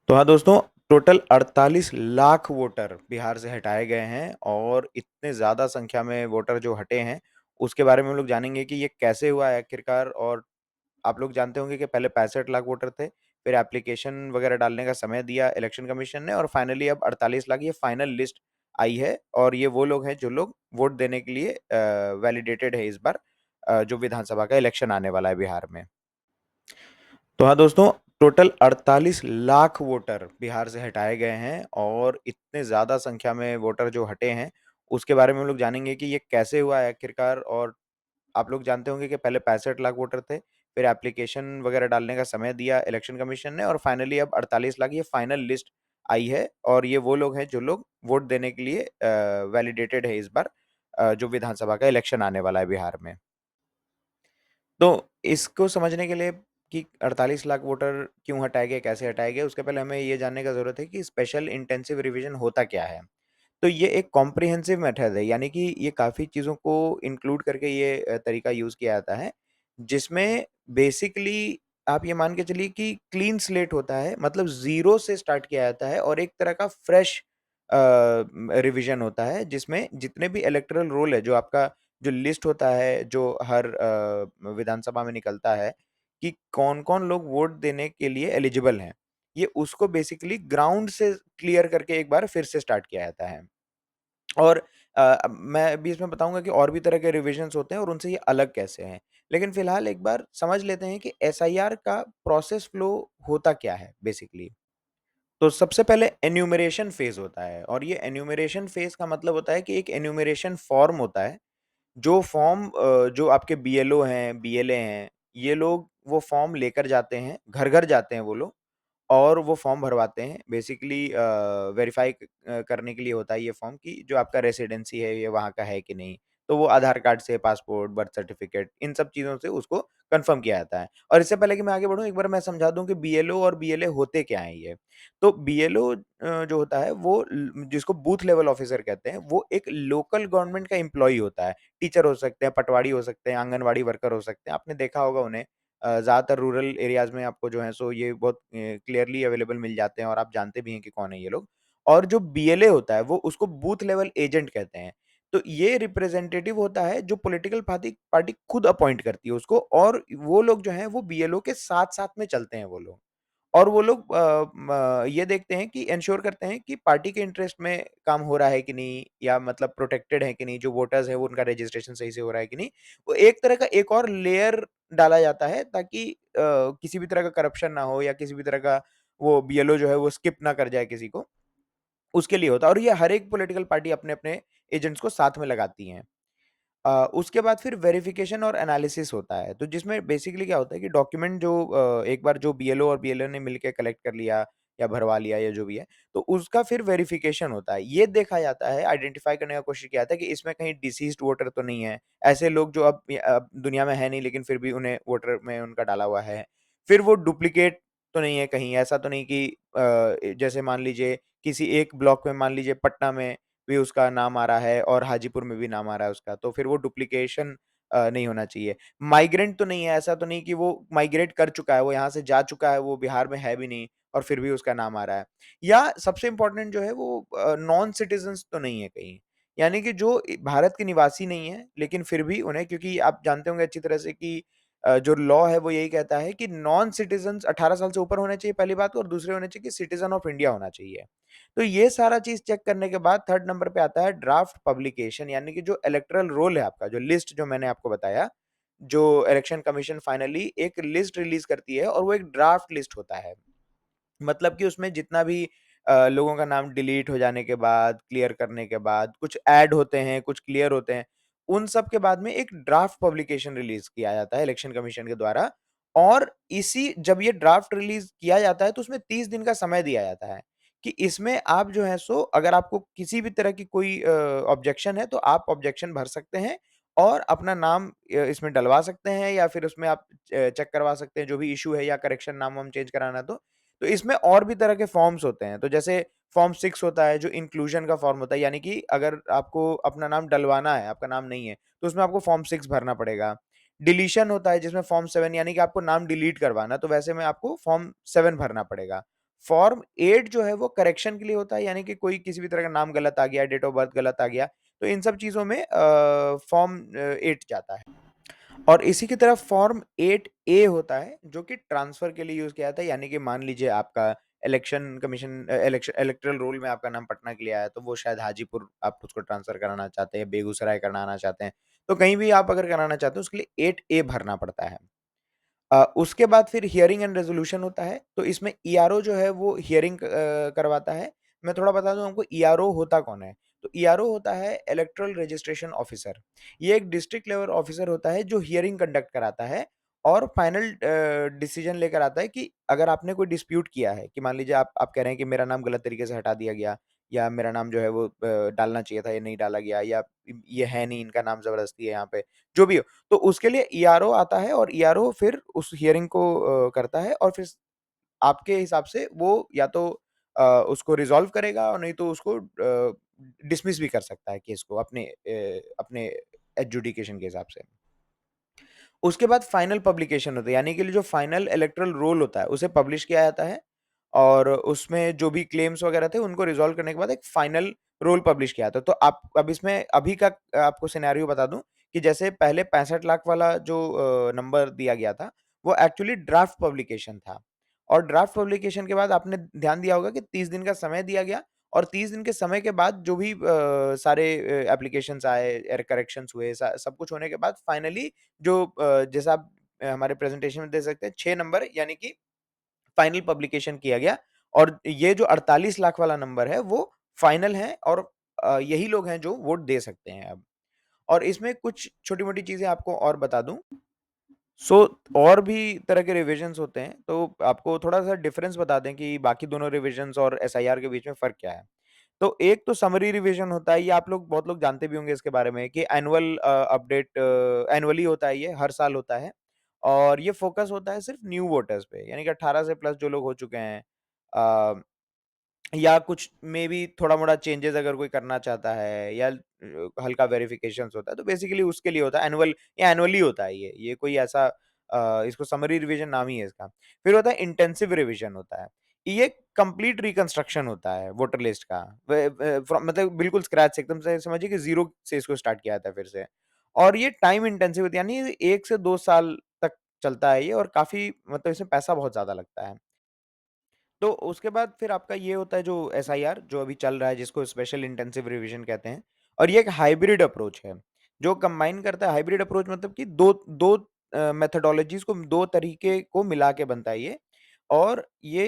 तो हाँ दोस्तों, टोटल 48 लाख वोटर बिहार से हटाए गए हैं और इतने ज़्यादा संख्या में वोटर जो हटे हैं, उसके बारे में हम लोग जानेंगे कि ये कैसे हुआ है आखिरकार। और आप लोग जानते होंगे कि पहले 65 लाख वोटर थे, फिर एप्लीकेशन वगैरह डालने का समय दिया इलेक्शन कमीशन ने और फाइनली अब 48 लाख ये फाइनल लिस्ट आई है। और ये वो लोग हैं जो लोग वोट देने के लिए वैलिडेटेड है इस बार, जो विधानसभा का इलेक्शन आने वाला है बिहार में। तो हाँ दोस्तों, टोटल 48 लाख वोटर बिहार से हटाए गए हैं और इतने ज़्यादा संख्या में वोटर जो हटे हैं, उसके बारे में हम लोग जानेंगे कि ये कैसे हुआ है आखिरकार। और आप लोग जानते होंगे कि पहले 65 लाख वोटर थे, फिर एप्लीकेशन वगैरह डालने का समय दिया इलेक्शन कमीशन ने और फाइनली अब 48 लाख ये फाइनल लिस्ट आई है। और ये वो लोग हैं जो लोग वोट देने के लिए वैलिडेटेड है इस बार, जो विधानसभा का इलेक्शन आने वाला है बिहार में। तो इसको समझने के लिए कि 48 लाख वोटर क्यों हटाए गए, कैसे हटाए गए, उसके पहले हमें ये जानने का ज़रूरत है कि स्पेशल इंटेंसिव रिवीजन होता क्या है? तो ये एक कॉम्प्रिहेंसिव मेथड है, यानी कि ये काफ़ी चीज़ों को इंक्लूड करके ये तरीका यूज़ किया जाता है, जिसमें बेसिकली आप ये मान के चलिए कि क्लीन स्लेट होता है, मतलब ज़ीरो से स्टार्ट किया जाता है और एक तरह का फ्रेश रिवीजन होता है, जिसमें जितने भी इलेक्टोरल रोल है, जो आपका जो लिस्ट होता है, जो हर विधानसभा में निकलता है कि कौन-कौन लोग वोट देने के लिए एलिजिबल हैं, ये उसको बेसिकली ग्राउंड से क्लियर करके एक बार फिर से स्टार्ट किया जाता है। और मैं अभी इसमें बताऊँगा कि और भी तरह के रिविजन्स होते हैं और उनसे ये अलग कैसे हैं। लेकिन फ़िलहाल एक बार समझ लेते हैं कि एसआईआर का प्रोसेस फ्लो होता क्या है बेसिकली। तो सबसे पहले एन्यूमरेशन फ़ेज़ होता है और ये एन्यूमरेशन फ़ेज़ का मतलब होता है कि एक एन्यूमरेशन फ़ॉर्म होता है, जो फ़ॉर्म जो आपके बीएलओ हैं, बीएलए हैं, ये लोग वो फ़ॉर्म लेकर जाते हैं, घर-घर जाते हैं वो लोग और वो फ़ॉर्म भरवाते हैं। बेसिकली वेरीफ़ाई करने के लिए होता है ये फ़ॉर्म कि जो आपका रेसिडेंसी है, ये वहाँ का है कि नहीं। तो वो आधार कार्ड से, पासपोर्ट, बर्थ सर्टिफ़िकेट इन सब चीज़ों से उसको कन्फ़र्म किया जाता है। और इससे पहले कि मैं आगे बढ़ूँ, एक बार मैं समझा दूँ कि बीएलओ और बीएलए होते क्या हैं ये। तो बीएलओ जो होता है वो जिसको बूथ लेवल ऑफ़िसर कहते हैं, वो एक लोकल गवर्नमेंट का एम्प्लॉयी होता है। टीचर हो सकते हैं, पटवारी हो सकते हैं, आंगनवाड़ी वर्कर हो सकते हैं। आपने देखा होगा उन्हें। ज़्यादातर रूरल एरियाज़ में आपको जो है सो ये बहुत क्लियरली अवेलेबल मिल जाते हैं और आप जानते भी हैं कि कौन है ये लोग। और जो बीएलए होता है वो उसको बूथ लेवल एजेंट कहते हैं। तो ये रिप्रेजेंटेटिव होता है जो पॉलिटिकल पार्टी पार्टी खुद अपॉइंट करती है उसको, और वो लोग जो हैं वो बीएलओ के साथ-साथ में चलते हैं वो लोग। और वो लोग ये देखते हैं कि एन्श्योर करते हैं कि पार्टी के इंटरेस्ट में काम हो रहा है कि नहीं, या मतलब प्रोटेक्टेड है कि नहीं, जो वोटर्स हैं वो उनका रजिस्ट्रेशन सही से हो रहा है कि नहीं। वो एक तरह का एक और लेयर डाला जाता है ताकि किसी भी तरह का करप्शन ना हो या किसी भी तरह का वो बीएलओ जो है वो स्किप ना कर जाए किसी को, उसके लिए होता है। और ये हर एक पॉलिटिकल पार्टी अपने-अपने एजेंट्स को साथ में लगाती हैं। उसके बाद फिर वेरिफिकेशन और एनालिसिस होता है। तो जिसमें बेसिकली क्या होता है कि डॉक्यूमेंट जो एक बार जो बीएलओ और बीएलओ ने मिलके कलेक्ट कर लिया या भरवा लिया या जो भी है, तो उसका फिर वेरिफिकेशन होता है। ये देखा जाता है, आइडेंटिफ़ाई करने का कोशिश किया जाता है कि इसमें कहीं डिसीज़्ड वोटर तो नहीं है। ऐसे लोग जो अब दुनिया में है नहीं, लेकिन फिर भी उन्हें वोटर में उनका डाला हुआ है। फिर वो डुप्लिकेट तो नहीं है कहीं, ऐसा तो नहीं कि जैसे मान लीजिए किसी एक ब्लॉक में, मान लीजिए पटना में भी उसका नाम आ रहा है और हाजीपुर में भी नाम आ रहा है उसका, तो फिर वो डुप्लीकेशन नहीं होना चाहिए। माइग्रेंट तो नहीं है, ऐसा तो नहीं कि वो माइग्रेट कर चुका है, वो यहाँ से जा चुका है, वो बिहार में है भी नहीं और फिर भी उसका नाम आ रहा है। या सबसे इम्पोर्टेंट जो है वो नॉन सिटिज़न्स तो नहीं है कहीं। यानी कि जो भारत के निवासी नहीं है, लेकिन फिर भी उन्हें, क्योंकि आप जानते होंगे अच्छी तरह से कि जो लॉ है वो यही कहता है कि नॉन सिटिज़न्स 18 साल से ऊपर होने चाहिए पहली बात, और दूसरे होने चाहिए कि सिटिज़न ऑफ इंडिया होना चाहिए। तो ये सारा चीज़ चेक करने के बाद थर्ड नंबर पे आता है ड्राफ्ट पब्लिकेशन, यानी कि जो इलेक्टोरल रोल है आपका, जो लिस्ट जो मैंने आपको बताया, जो इलेक्शन कमीशन फाइनली एक लिस्ट रिलीज़ करती है और वो एक ड्राफ्ट लिस्ट होता है। मतलब कि उसमें जितना भी लोगों का नाम डिलीट हो जाने के बाद, क्लियर करने के बाद, कुछ ऐड होते हैं, कुछ क्लियर होते हैं, उन सब के बाद में एक ड्राफ्ट पब्लिकेशन रिलीज़ किया जाता है इलेक्शन कमीशन के द्वारा। और इसी जब ये ड्राफ्ट रिलीज़ किया जाता है तो उसमें 30 दिन का समय दिया जाता है कि इसमें आप जो है सो, अगर आपको किसी भी तरह की कोई ऑब्जेक्शन है तो आप ऑब्जेक्शन भर सकते हैं और अपना नाम इसमें डलवा सकते हैं, या फिर उसमें आप चेक करवा सकते हैं जो भी इश्यू है, या करेक्शन नाम-वाम चेंज कराना है तो। तो इसमें और भी तरह के फॉर्म्स होते हैं। तो जैसे फॉर्म 6 होता है जो इंक्लूजन का फॉर्म होता है, यानी कि अगर आपको अपना नाम डलवाना है, आपका नाम नहीं है, तो उसमें आपको फॉर्म 6 भरना पड़ेगा। डिलीशन होता है जिसमें फॉर्म 7, यानी कि आपको नाम डिलीट करवाना है, तो वैसे में आपको फॉर्म 7 भरना पड़ेगा। फॉर्म 8 जो है वो करेक्शन के लिए होता है, यानी कि कोई किसी भी तरह का नाम गलत आ गया, डेट ऑफ बर्थ गलत आ गया, तो इन सब चीज़ों में फॉर्म 8 जाता है। और इसी की तरह फॉर्म 8A होता है, जो कि ट्रांसफ़र के लिए यूज़ किया जाता है, यानी कि मान लीजिए आपका इलेक्शन कमीशन इलेक्टोरल रोल में आपका नाम पटना के लिए आया, तो वो शायद हाजीपुर आप उसको ट्रांसफ़र कराना चाहते हैं, बेगूसराय कराना चाहते हैं, तो कहीं भी आप अगर कराना चाहते हो, उसके लिए 8A भरना पड़ता है। उसके बाद फिर हियरिंग एंड रेज़ोल्यूशन होता है, तो इसमें ईआरओ जो है वो हियरिंग करवाता है। मैं थोड़ा बता दूँ आपको ईआरओ होता कौन है? तो ईआरओ होता है इलेक्टोरल रजिस्ट्रेशन ऑफिसर। ये एक डिस्ट्रिक्ट लेवल ऑफिसर होता है जो हियरिंग कंडक्ट कराता है और फाइनल डिसीजन लेकर आता है कि अगर आपने कोई डिस्प्यूट किया है कि मान लीजिए आप कह रहे हैं कि मेरा नाम गलत तरीके से हटा दिया गया या मेरा नाम जो है वो डालना चाहिए था, ये नहीं डाला गया या ये है नहीं, इनका नाम ज़बरदस्ती है यहाँ पे, जो भी हो। तो उसके लिए ईआरओ आता है और ईआरओ फिर उस हियरिंग को करता है और फिर आपके हिसाब से वो या तो उसको रिज़ॉल्व करेगा और नहीं तो उसको डिसमिस भी कर सकता है केस को अपने एडजुडिकेशन के हिसाब से। उसके बाद फाइनल पब्लिकेशन होता है, यानी कि जो फाइनल इलेक्टोरल रोल होता है, उसे पब्लिश किया जाता है और उसमें जो भी क्लेम्स वगैरह थे, उनको रिज़ॉल्व करने के बाद एक फाइनल रोल पब्लिश किया जाता है। तो आप अब इसमें अभी का आपको सिनेरियो बता दूँ कि जैसे पहले 65 लाख वाला जो नंबर दिया गया था, वो एक्चुअली ड्राफ्ट पब्लिकेशन था और ड्राफ्ट पब्लिकेशन के बाद आपने ध्यान दिया होगा कि 30 दिन का समय दिया गया और 30 दिन के समय के बाद जो भी सारे एप्लीकेशंस आए, एरर करेक्शंस हुए, सब कुछ होने के बाद फाइनली जो जैसा आप हमारे प्रेज़ेंटेशन में देख सकते हैं 6 नंबर यानी कि फाइनल पब्लिकेशन किया गया और ये जो 48 लाख वाला नंबर है वो फाइनल है और यही लोग हैं जो वोट दे सकते हैं अब। और इसमें कुछ छोटी-मोटी चीज़ें आपको और बता दूँ सो और भी तरह के रिविजन्स होते हैं, तो आपको थोड़ा-सा डिफरेंस बता दें कि बाकी दोनों रिविजन्स और एसआईआर के बीच में फ़र्क क्या है। तो एक तो समरी रिवीजन होता है, ये आप लोग बहुत लोग जानते भी होंगे इसके बारे में कि एनुअल अपडेट एनुअली होता है ये, हर साल होता है और ये फ़ोकस होता है सिर्फ़ न्यू वोटर्स पे, यानी कि 18 से प्लस जो लोग हो चुके हैं अ, या कुछ मेबी थोड़ा-मोड़ा चेंजेज़ अगर कोई करना चाहता है या हल्का वेरिफ़िकेशंस होता है, तो बेसिकली उसके लिए होता है ये एनुअली होता है ये कोई ऐसा इसको समरी रिवीजन नाम ही है इसका। फिर होता है इंटेंसिव रिवीजन होता है। ये कंप्लीट रिकंस्ट्रक्शन होता है वोटर लिस्ट का। व व फ्रॉम मतलब बिल्कुल स्क्रैच से एकदम से समझिए कि ज़ीरो से इसको स्टार्ट किया जाता है फिर से। और ये टाइम इंटेंसिव होती है यानी 1 से 2 साल तक चलता है ये और काफ़ी मतलब इसमें पैसा बहुत ज़्यादा लगता है। तो उसके बाद फिर आपका ये होता है जो एसआईआर जो अभी चल रहा है जिसको स्पेशल इंटेंसिव रिवीजन कहते हैं और ये एक हाइब्रिड अप्रोच है जो कंबाइन करता है हाइब्रिड अप्रोच मतलब कि दो दो मेथोडोलॉजीज को दो तरीके को मिला के बनता है ये और ये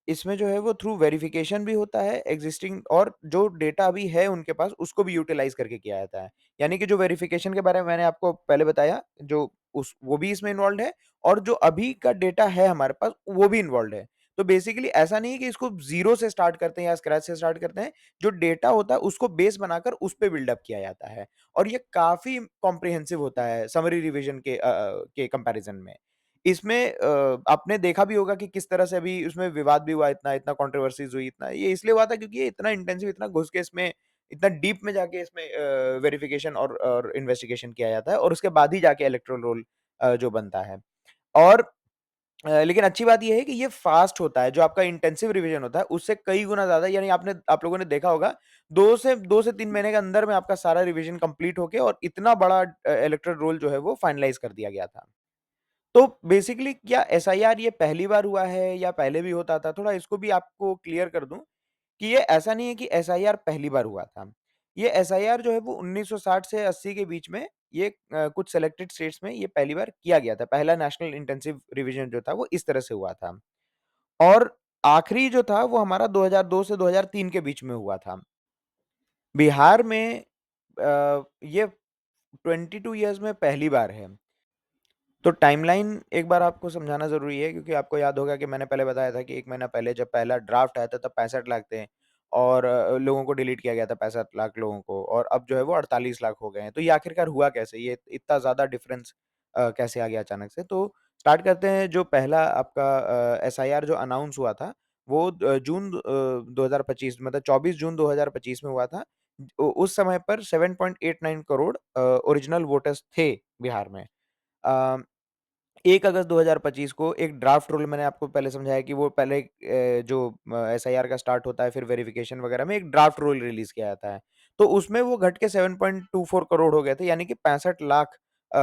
इसमें जो है वो थ्रू वेरिफिकेशन भी होता है एग्जिस्टिंग और जो डेटा अभी है उनके पास उसको भी यूटिलाइज करके किया जाता है यानी कि जो वेरिफिकेशन के बारे में मैंने आपको पहले बताया जो उस वो भी इसमें इन्वॉल्व है और जो अभी का डेटा है हमारे पास वो भी इन्वॉल्व है तो बेसिकली ऐसा नहीं है कि इसको ज़ीरो से स्टार्ट करते हैं या स्क्रैच से स्टार्ट करते हैं। जो डेटा होता है उसको बेस बनाकर उस पे बिल्डअप किया जाता है और ये काफ़ी कॉम्प्रिहेंसिव होता है समरी रिवीजन के कंपैरिज़न में। इसमें आपने देखा भी होगा कि किस तरह से अभी उसमें विवाद भी हुआ इतना, इतना कंट्रोवर्सीज़ हुई इतना। ये इसलिए हुआ था क्योंकि ये इतना इंटेंसिव इतना घुस के इसमें इतना डीप में जाके इसमें वेरिफिकेशन और इन्वेस्टिगेशन किया जाता है और उसके बाद ही जाके इलेक्टोरल रोल जो बनता है। और लेकिन अच्छी बात ये है कि ये फ़ास्ट होता है, जो आपका इंटेंसिव रिवीजन होता है, उससे कई गुना ज़्यादा यानी आप लोगों ने देखा होगा 2 से 3 महीने के अंदर में आपका सारा रिवीजन कंप्लीट होके और इतना बड़ा इलेक्टोरल रोल जो है वो फाइनलाइज़ कर दिया गया था। तो बेसिकली क्या एसआईआर ये पहली बार हुआ है या पहले भी होता था? थोड़ा इसको भी आपको क्लियर कर दूँ कि ये ऐसा नहीं है कि एसआईआर पहली बार हुआ था। ये एसआईआर जो है वो 1960 से 80 के बीच में ये कुछ सेलेक्टेड स्टेट्स में ये पहली बार किया गया था। पहला नेशनल इंटेंसिव रिवीजन जो था वो इस तरह से हुआ था। और आखिरी जो था वो हमारा 2002 से 2003 के बीच में हुआ था। बिहार में ये 22 इयर्स में पहली बार है। तो टाइमलाइन एक बार आपको समझाना ज़रूरी है क्योंकि आपको याद होगा कि मैंने पहले बताया था कि 1 महीना पहले जब पहला ड्राफ्ट आया था तब 65 लाख थे और लोगों को डिलीट किया गया था 65 लाख लोगों को और अब जो है वो 48 लाख हो गए हैं। तो ये आखिरकार हुआ कैसे? ये इतना ज़्यादा डिफ़रेंस कैसे आ गया अचानक से? तो स्टार्ट करते हैं जो पहला आपका एसआईआर जो अनाउंस हुआ था वो 2025 मतलब 24 जून 2025 में हुआ था। उस समय पर 7.89 करोड़ ओरिजिनल वोटर्स थे बिहार में। अ 1 अगस्त 2025 को एक ड्राफ्ट रोल, मैंने आपको पहले समझाया कि वो पहले जो एसआईआर का स्टार्ट होता है, फिर वेरिफिकेशन वगैरह में एक ड्राफ्ट रोल रिलीज़ किया जाता है। तो उसमें वो घट के 7.24 करोड़ हो गए थे, यानी कि 65 लाख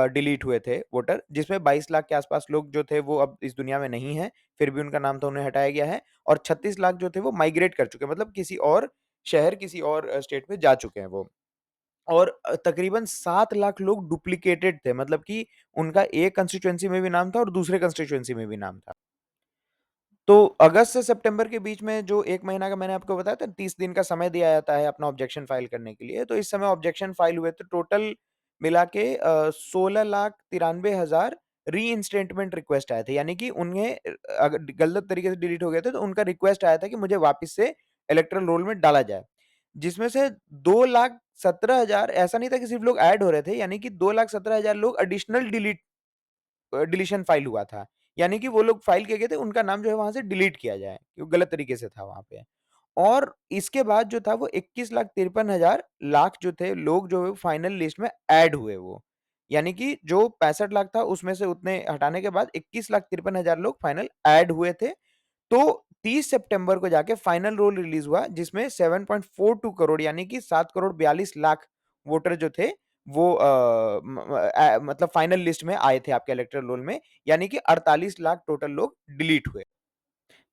डिलीट हुए थे वोटर, जिसमें 22 लाख के आस-पास लोग जो थे वो अब इस दुनिया में नहीं हैं, फिर भी उनका नाम तो उन्हें हटाया गया है, और 36 लाख जो थे वो माइग्रेट कर चुके हैं, मतलब किसी और शहर, किसी और स्टेट में जा चुके हैं वो। और तकरीबन 7 लाख लोग डुप्लिकेटेड थे, मतलब कि उनका एक कंस्टिट्यूएंसी में भी नाम था और दूसरे कंस्टिट्यूएंसी में भी नाम था। तो अगस्त से सितंबर के बीच में जो 1 महीना का मैंने आपको बताया था, 30 दिन का समय दिया जाता है अपना ऑब्जेक्शन फाइल करने के लिए। तो इस समय ऑब्जेक्शन फाइल हुए थे टोटल मिला के 16,93,000 रीइंस्टेटमेंट रिक्वेस्ट आए थे। यानी कि उन्हें अगर गलत तरीके से डिलीट हो गए थे तो उनका रिक्वेस्ट आया था कि मुझे वापस से इलेक्टोरल रोल में डाला जाए। जिसमें से 2,17,000 ऐसा नहीं था कि सिर्फ लोग ऐड हो रहे थे, यानी कि 2,17,000 लोग एडिशनल डिलीशन फाइल हुआ था। यानी कि वो लोग फाइल किए गए थे, उनका नाम जो है वहाँ से डिलीट किया जाए, क्योंकि गलत तरीके से था वहाँ पे। और इसके बाद जो था वो 21,53,000 लाख जो थे लोग जो है फाइनल लिस्ट में ऐड हुए वो। यानी कि जो 65 लाख था उसमें से उतने हटाने के बाद 21,53,000 लोग फाइनल ऐड हुए थे। तो 30 सितंबर को जाके फाइनल रोल रिलीज हुआ, जिसमें 7.42 करोड़ यानी कि 7 करोड़ 42 लाख वोटर जो थे वो मतलब फाइनल लिस्ट में आए थे आपके इलेक्टोरल रोल में, यानी कि 48 लाख टोटल लोग डिलीट हुए।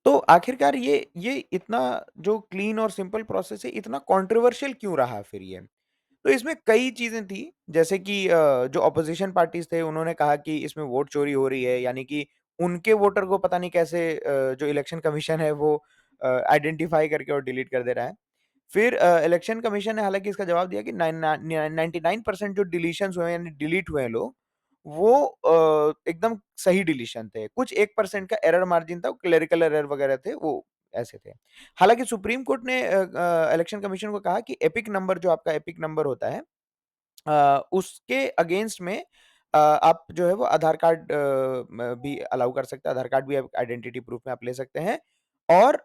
तो आखिरकार ये इतना जो क्लीन और सिंपल प्रोसेस है, इतना कंट्रोवर्शियल क्यों रहा फिर ये? तो इसमें कई चीज़ें थी, जैसे कि जो ऑपोज़िशन पार्टीज़ थे उन्होंने कहा कि इसमें वोट चोरी हो रही है, यानी कि उनके वोटर को पता नहीं कैसे जो इलेक्शन कमीशन है वो आइडेंटिफ़ाई करके और डिलीट कर दे रहा है। फिर इलेक्शन कमीशन ने हालाँकि इसका जवाब दिया कि 99% जो डिलीशंस हुए हैं, यानी डिलीट हुए हैं लोग, वो एकदम सही डिलीशन थे। कुछ 1% का एरर मार्जिन था, क्लेरिकल एरर वगैरह थे, वो ऐसे थे। हालाँकि सुप्रीम कोर्ट ने इलेक्शन कमीशन को कहा कि एपिक नंबर, जो आपका एपिक नंबर होता है, उसके अगेंस्ट में आप जो है वो आधार कार्ड भी अलाउ कर सकते हैं, आधार कार्ड भी आप आइडेंटिटी प्रूफ में आप ले सकते हैं। और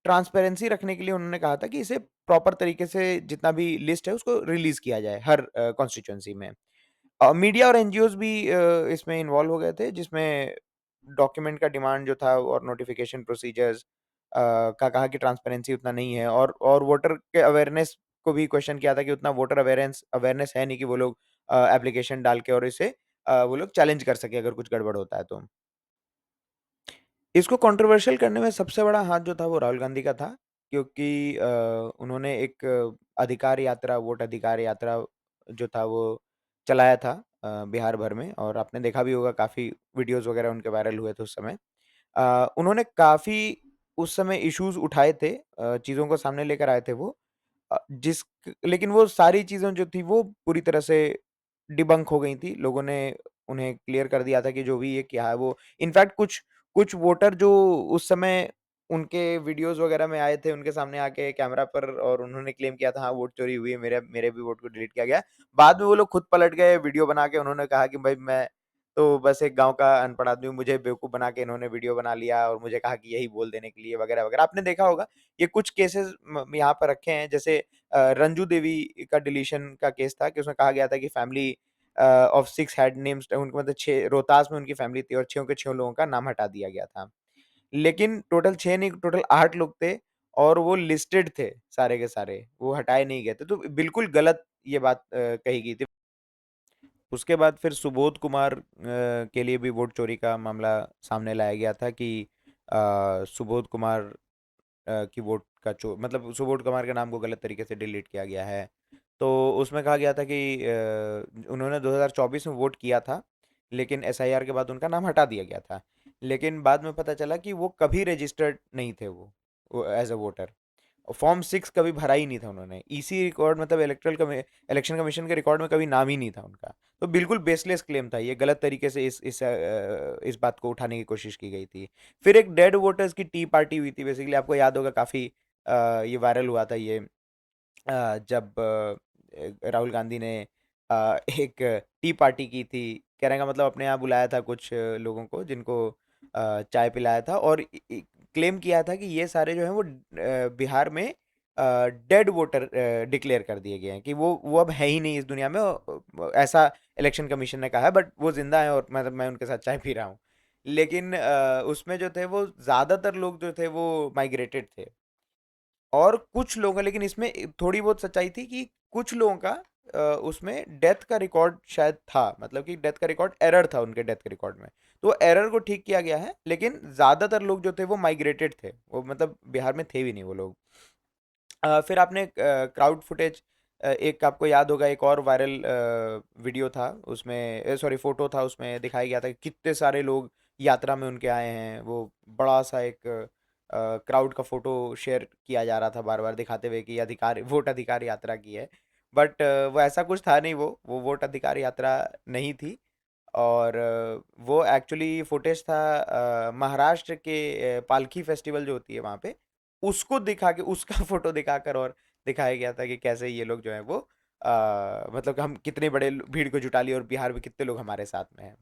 ट्रांसपेरेंसी रखने के लिए उन्होंने कहा था कि इसे प्रॉपर तरीके से जितना भी लिस्ट है उसको रिलीज़ किया जाए हर कॉन्स्टिट्यूएंसी में। मीडिया और एनजीओज़ भी इसमें इन्वॉल्व हो गए थे, जिसमें डॉक्यूमेंट का डिमांड जो था और नोटिफ़िकेशन प्रोसीजर्स का कहा कि ट्रांसपेरेंसी उतना नहीं है, और वोटर के अवेयरनेस को भी क्वेश्चन किया था कि उतना वोटर अवेयरेंस अवेयरनेस है नहीं कि वो लोग एप्लीकेशन डाल के और इसे वो लोग चैलेंज कर सकें अगर कुछ गड़बड़ होता है तो। इसको कंट्रोवर्शियल करने में सबसे बड़ा हाथ जो था वो राहुल गांधी का था, क्योंकि उन्होंने एक अधिकार यात्रा, वोट अधिकार यात्रा जो था वो चलाया था बिहार भर में, और आपने देखा भी होगा, काफ़ी वीडियोज़ वगैरह उनके वायरल हुए थे उस समय। उन्होंने काफ़ी उस समय इश्यूज़ उठाए थे, चीज़ों को सामने लेकर आए थे वो। जिस लेकिन वो सारी चीज़ें जो थी वो पूरी तरह से डिबंक हो गई थी। लोगों ने उन्हें क्लियर कर दिया था कि जो भी ये किया है वो, इनफैक्ट कुछ कुछ वोटर जो उस समय उनके वीडियोज़ वगैरह में आए थे, उनके सामने आके कैमरा पर, और उन्होंने क्लेम किया था हाँ, वोट चोरी हुई है, मेरे मेरे भी वोट को डिलीट किया गया। बाद में वो लोग खुद पलट गए, वीडियो बना के उन्होंने कहा कि भाई मैं तो बस एक गाँव का अनपढ़ आदमी हूँ, मुझे बेवकूफ़ बना के इन्होंने वीडियो बना लिया और मुझे कहा कि यही बोल देने के लिए वगैरह-वगैरह। आपने देखा होगा, ये कुछ केसेज़ यहाँ पर रखे हैं, जैसे रंजू देवी का डिलीशन का केस था कि उसमें कहा गया था कि फैमिली ऑफ 6 हैड नेम्स, उनको मतलब 6 रोहतास में उनकी फैमिली थी और 6 के 6 लोगों का नाम हटा दिया गया था। लेकिन टोटल 6 नहीं, टोटल 8 लोग थे और वो लिस्टेड थे सारे के सारे, वो हटाए नहीं गए थे। तो बिल्कुल गलत ये बात कही गई थी। उसके बाद फिर सुबोध कुमार के लिए भी वोट चोरी का मामला सामने लाया गया था कि सुबोध कुमार की वोट का चो मतलब सुबोध कुमार के नाम को गलत तरीके से डिलीट किया गया है। तो उसमें कहा गया था कि उन्होंने 2024 में वोट किया था, लेकिन एसआईआर के बाद उनका नाम हटा दिया गया था। लेकिन बाद में पता चला कि वो कभी रजिस्टर्ड नहीं थे वो एज़ अ वोटर। फॉर्म 6 कभी भरा ही नहीं था उन्होंने। ईसी रिकॉर्ड, मतलब इलेक्शन कमीशन के रिकॉर्ड में कभी नाम ही नहीं था उनका। तो बिल्कुल बेसलेस क्लेम था ये, गलत तरीके से इस बात को उठाने की कोशिश की गई थी। फिर एक डेड वोटर्स की टी पार्टी हुई थी, बेसिकली आपको याद होगा, काफ़ी ये वायरल हुआ था ये, जब राहुल गांधी ने एक टी पार्टी की थी। कहने का मतलब अपने यहाँ बुलाया था कुछ लोगों को, जिनको चाय पिलाया था, और क्लेम किया था कि ये सारे जो हैं वो बिहार में डेड वोटर डिक्लेयर कर दिए गए हैं कि वो अब है ही नहीं इस दुनिया में। ऐसा इलेक्शन कमीशन ने कहा है, बट वो जिंदा है और मतलब मैं उनके साथ चाय पी रहा हूँ। लेकिन उसमें जो थे वो ज्यादातर लोग जो थे वो माइग्रेटेड थे। और कुछ लोगों का, लेकिन इसमें थोड़ी बहुत सच्चाई थी कि कुछ लोगों का उसमें डेथ का रिकॉर्ड शायद था, मतलब कि डेथ का रिकॉर्ड एरर था उनके डेथ के रिकॉर्ड में। तो एरर को ठीक किया गया है, लेकिन ज्यादातर लोग जो थे वो माइग्रेटेड थे, वो मतलब बिहार में थे भी नहीं वो लोग। फिर आपने क्राउड फुटेज, एक आपको याद होगा एक और वायरल वीडियो था उसमें, सॉरी फोटो था, उसमें दिखाया गया था कि कितने सारे लोग यात्रा में उनके आए हैं। वो बड़ा सा एक क्राउड का फोटो शेयर किया जा रहा था बार बार, दिखाते हुए कि अधिकार वोट अधिकार यात्रा की है। बट वो ऐसा कुछ था नहीं, वो वोट अधिकार यात्रा नहीं थी। और वो एक्चुअली फुटेज था महाराष्ट्र के पालकी फेस्टिवल जो होती है वहाँ पे, उसको दिखा के, उसका फोटो दिखाकर और दिखाया गया था कि कैसे ये लोग जो है वो मतलब कि हम कितने बड़े भीड़ को जुटा लिए और बिहार में कितने लोग हमारे साथ में हैं।